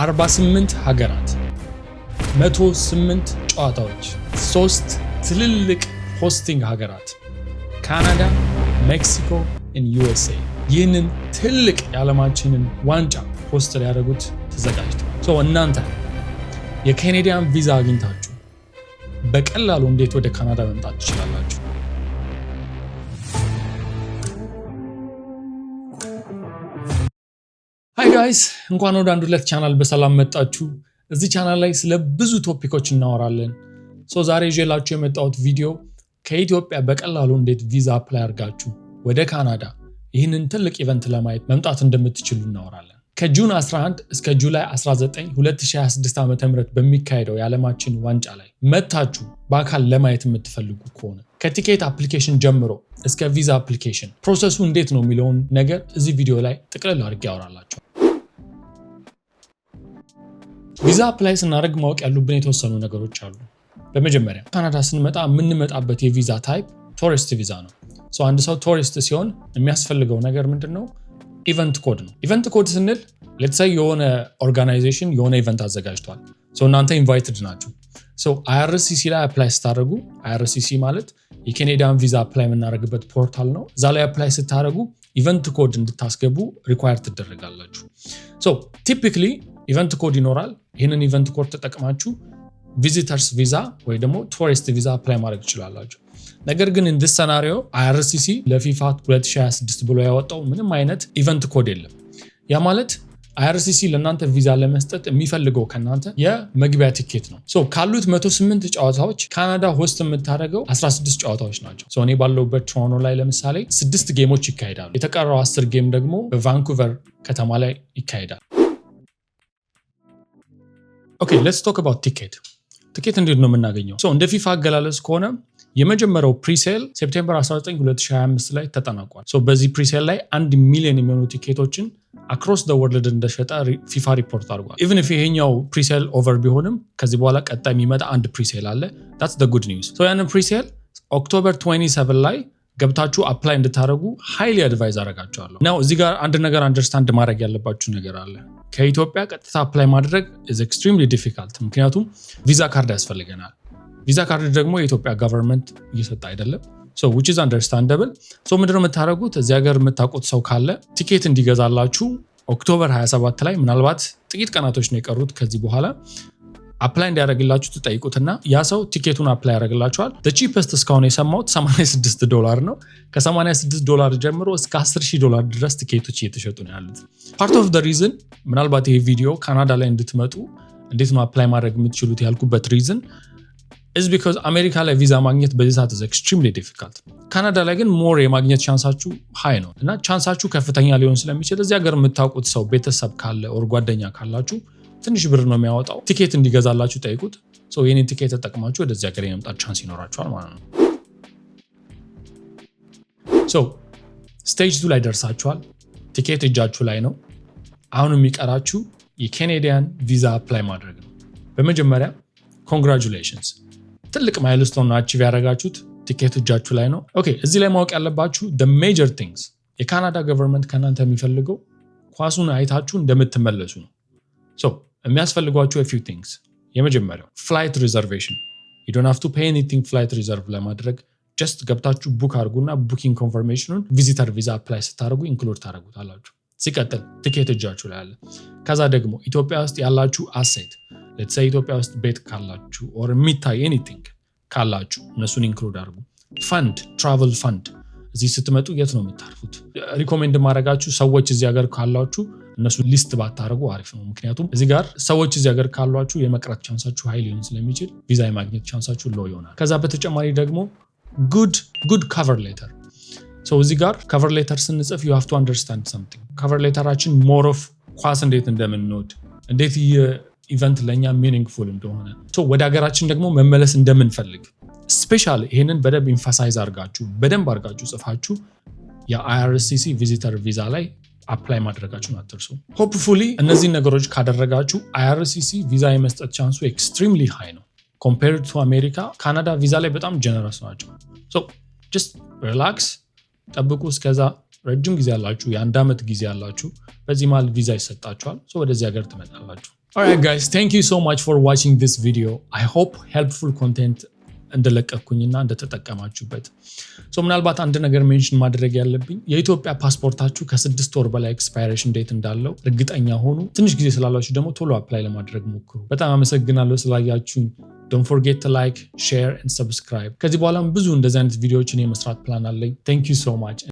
48 ሀገራት 108 ጨዋታዎች 3 ትልልቅ ሆስቲንግ ሀገራት ካናዳ፣ ሜክሲኮ እና ዩኤስኤ ይህንን ትልቅ የዓለማችንን ዋንጫ ሆስት ሊያደርጉት ተዘጋጅተዋል። እናንተ የካናዲያን ቪዛ አግኝታችሁ በቀላሉ እንዴት ወደ ካናዳ መምጣት ትችላላችሁ? ሃይ ጋይስ፣ እንኳን ወደ አንድ ሁለት ቻናል በሰላም መጣችሁ። እዚህ ቻናል ላይ ስለ ብዙ ቶፒኮች እናወራለን። ዛሬ ይዤላችሁ የመጣሁት ቪዲዮ ከኢትዮጵያ በቀላሉ እንዴት ቪዛ አፕላይ አድርጋችሁ ወደ ካናዳ ይህንን ትልቅ ኢቨንት ለማየት መምጣት እንደምትችሉ እናወራለን። ከጁን 11 እስከ ጁላይ 19 2026 ዓ.ም በሚካሄደው የዓለማችን ዋንጫ ላይ መታችሁ በአካል ለማየት የምትፈልጉ ከሆነ ከቲኬት አፕሊኬሽን ጀምሮ እስከ ቪዛ አፕሊኬሽን ፕሮሰሱ እንዴት ነው የሚለውን ነገር እዚህ ቪዲዮ ላይ ጥቅልል አድርጌ ያወራላችሁ። ቪዛ አፕላይ ስናደርግ ማወቅ ያሉብን የተወሰኑ ነገሮች አሉ። በመጀመሪያ ካናዳ ስንመጣ የምንመጣበት የቪዛ ታይፕ ቱሪስት ቪዛ ነው። አንድ ሰው ቱሪስት ሲሆን የሚያስፈልገው ነገር ምንድነው? ኢቨንት ኮድ ነው። ኢቨንት ኮድ ስንል ሌትስ ሴይ የሆነ ኦርጋናይዜሽን የሆነ ኢቨንት አዘጋጅቷል። እናንተ ኢንቫይትድ ናችሁ። IRCC ላይ አፕላይ ስታደርጉ IRCC ማለት የካናዳን ቪዛ አፕላይ የምናደርግበት ፖርታል ነው። እዛ ላይ አፕላይ ስታደርጉ ኢቨንት ኮድ እንድታስገቡ ሪኳየር ትደረጋላችሁ። ቲፒክሊ ኢቨንት ኮድ ይኖራል። ይህንን ኢቨንት ኮድ ተጠቅማችሁ ቪዚተርስ ቪዛ ወይ ደግሞ ቱሪስት ቪዛ አፕላይ ማድረግ ትችላላችሁ። ነገር ግን in this scenario IRCC ለፊፋ 2026 ብሎ ያወጣው ምንም አይነት ኢቨንት ኮድ የለም። ያ ማለት IRCC ለእናንተ ቪዛ ለመስጠት የሚፈልገው ከእናንተ የመግቢያ ቲኬት ነው። ካሉት 108 ጨዋታዎች ካናዳ ሆስት የምታደርገው 16 ጨዋታዎች ናቸው። እኔ ባለሁበት ቶሮንቶ ላይ ለምሳሌ 6 ጌሞች ይካሄዳሉ። የተቀረው 10 ጌም ደግሞ በቫንኩቨር ከተማ ላይ ይካሄዳል። ኦኬ ሌትስ ቶክ አባውት ቲኬት። ቲኬት እንዴት ነው የምናገኘው? እንደ ፊፋ አገላለጽ ከሆነ የመጀመሪያው ፕሪሴል ሴፕቴምበር 19 2025 ላይ ተጠናቋል። በዚህ ፕሪሴል ላይ 1 ሚሊዮን የሚሆኑ ቲኬቶችን አክሮስ ደ ወርልድ እንደሸጠ ፊፋ ሪፖርት አድርጓል። ኢቭን if ይሄኛው ፕሪሴል ኦቨር ቢሆንም ከዚህ በኋላ ቀጣይ የሚመጣ አንድ ፕሪሴል አለ። that's the good news። ያንን ፕሪሴል ኦክቶበር 27 ላይ ገብታችሁ አፕላይ እንድታደርጉ ሃይሊ አድቫይዝ አደርጋችኋለሁ። ናው እዚህ ጋር አንድ ነገር አንደርስታንድ ማድረግ ያለባችሁ ነገር አለ። ከኢትዮጵያ ቀጥታ አፕላይ ማድረግ is extremely difficult፣ ምክንያቱም ቪዛ ካርድ ያስፈልገናል። ቪዛ ካርድ ደግሞ የኢትዮጵያ ገቨርንመንት እየሰጠ አይደለም። which is understandable። ምንድነው የምታደርጉት? እዚህ ሀገር የምታውቁት ሰው ካለ ቲኬት እንዲገዛላችሁ ኦክቶበር 27 ላይ ምናልባት ጥቂት ቀናቶች ነው የቀሩት ከዚህ በኋላ አፕላይ እንዲያደርግላችሁ ትጠይቁትና ያ ሰው ቲኬቱን አፕላይ ያደርግላችኋል። ቺፐስት እስካሁን የሰማሁት $86 ነው። ከ$86 ጀምሮ እስከ $10,000 ድረስ ቲኬቶች እየተሸጡ ነው ያሉት። ፓርት ኦፍ ዘ ሪዝን ምናልባት ይሄ ቪዲዮ ካናዳ ላይ እንድትመጡ እንዴት ነው አፕላይ ማድረግ የምትችሉት ያልኩበት ሪዝን is because አሜሪካ ላይ ቪዛ ማግኘት በዚህ ሰዓት is extremely difficult። ካናዳ ላይ ግን ሞር የማግኘት ቻንሳችሁ ሃይ ነው እና ቻንሳችሁ ከፍተኛ ሊሆን ስለሚችል እዚህ ሀገር የምታውቁት ሰው ቤተሰብ ካለ ኦር ጓደኛ ካላችሁ ትንሽ ብር ነው የሚያወጣው፣ ቲኬት እንዲገዛላችሁ ጠይቁት። ይህንን ቲኬት ተጠቅማችሁ ወደዚህ ሀገር የመምጣት ቻንስ ይኖራችኋል ማለት ነው። ስቴጅ 2 ላይ ደርሳችኋል። ቲኬት እጃችሁ ላይ ነው። አሁን የሚቀራችሁ የካናዲያን ቪዛ አፕላይ ማድረግ ነው። በመጀመሪያ ኮንግራቹሌሽንስ፣ ትልቅ ማይልስቶን ነው አቺቭ ያደረጋችሁት። ቲኬት እጃችሁ ላይ ነው። ኦኬ እዚህ ላይ ማወቅ ያለባችሁ the major things የካናዳ ገቨርንመንት ከእናንተ የሚፈልገው ኳሱን አይታችሁ እንደምትመለሱ ነው። የሚያስፈልጓችሁ a few things። የመጀመሪያው ፍላይት ሪዘርቬሽን። you don't have to pay anything ፍላይት ሪዘርቭ ለማድረግ ጀስት ገብታችሁ ቡክ አድርጉና ቡኪንግ ኮንፈርሜሽኑን ቪዚተር ቪዛ አፕላይ ስታደርጉ ኢንክሉድ ታደርጉታላችሁ። ሲቀጥል ቲኬት እጃችሁ ላይ አለ። ከዛ ደግሞ ኢትዮጵያ ውስጥ ያላችሁ አሴት ሌትስ ሴይ ኢትዮጵያ ውስጥ ቤት ካላችሁ ኦር የሚታይ ኤኒቲንግ ካላችሁ እነሱን ኢንክሉድ አድርጉ። ፈንድ፣ ትራቨል ፈንድ። እዚህ ስትመጡ የት ነው የምታርፉት? ሪኮሜንድ ማድረጋችሁ ሰዎች እዚህ ሀገር ካላችሁ እነሱ ሊስት ባታደርጉ አሪፍ ነው። ምክንያቱም እዚህ ጋር ሰዎች እዚህ ሀገር ካሏችሁ የመቅረት ቻንሳችሁ ሃይ ሊሆን ስለሚችል ቪዛ የማግኘት ቻንሳችሁ ሎ ይሆናል። ከዛ በተጨማሪ ደግሞ ጉድ ከቨር ሌተር። እዚህ ጋር ከቨር ሌተር ስንጽፍ you have to understand something። ከቨር ሌተራችን ሞር ኦፍ ኳስ እንዴት እንደምንወድ እንዴት ኢቨንት ለኛ ሚኒንግፉል እንደሆነ ወደ ሀገራችን ደግሞ መመለስ እንደምንፈልግ ስፔሻሊ ይሄንን በደንብ ኢንፋሳይዝ አድርጋችሁ ጽፋችሁ የIRCC ቪዚተር ቪዛ ላይ አፕላይ ማድረጋችሁን አትርሱ። ሆፕፉሊ እነዚህ ነገሮች ካደረጋችሁ IRCC ቪዛ የመስጠት ቻንሱ ኤክስትሪምሊ ሃይ ነው ኮምፔርድ ቱ አሜሪካ። ካናዳ ቪዛ ላይ በጣም ጀነረስ ናቸው። ጀስት ሪላክስ ጠብቁ። እስከዛ ረጅም ጊዜ ያላችሁ የ1 ዓመት ጊዜ ያላችሁ በዚህ መሃል ቪዛ ይሰጣችኋል። ወደዚህ ሀገር ትመጣላችሁ። Alright guys, thank you so much for watching this video. I hope helpful content እንደለቀኩኝና እንደተጠቀማችሁበት። ምናልባት አንድ ነገር ሜንሽን ማድረግ ያለብኝ የኢትዮጵያ ፓስፖርታችሁ ከ6 ወር በላይ ኤክስፓይሬሽን ዴት እንዳለው እርግጠኛ ሆኑ። ትንሽ ጊዜ ስላላችሁ ደግሞ ቶሎ አፕላይ ለማድረግ ሞክሩ። በጣም አመሰግናለሁ ስላያችሁኝ። Don't forget to like, share and subscribe. ከዚህ በኋላም ብዙ እንደዚህ አይነት ቪዲዮዎችን የመስራት ፕላን አለኝ። Thank you so much.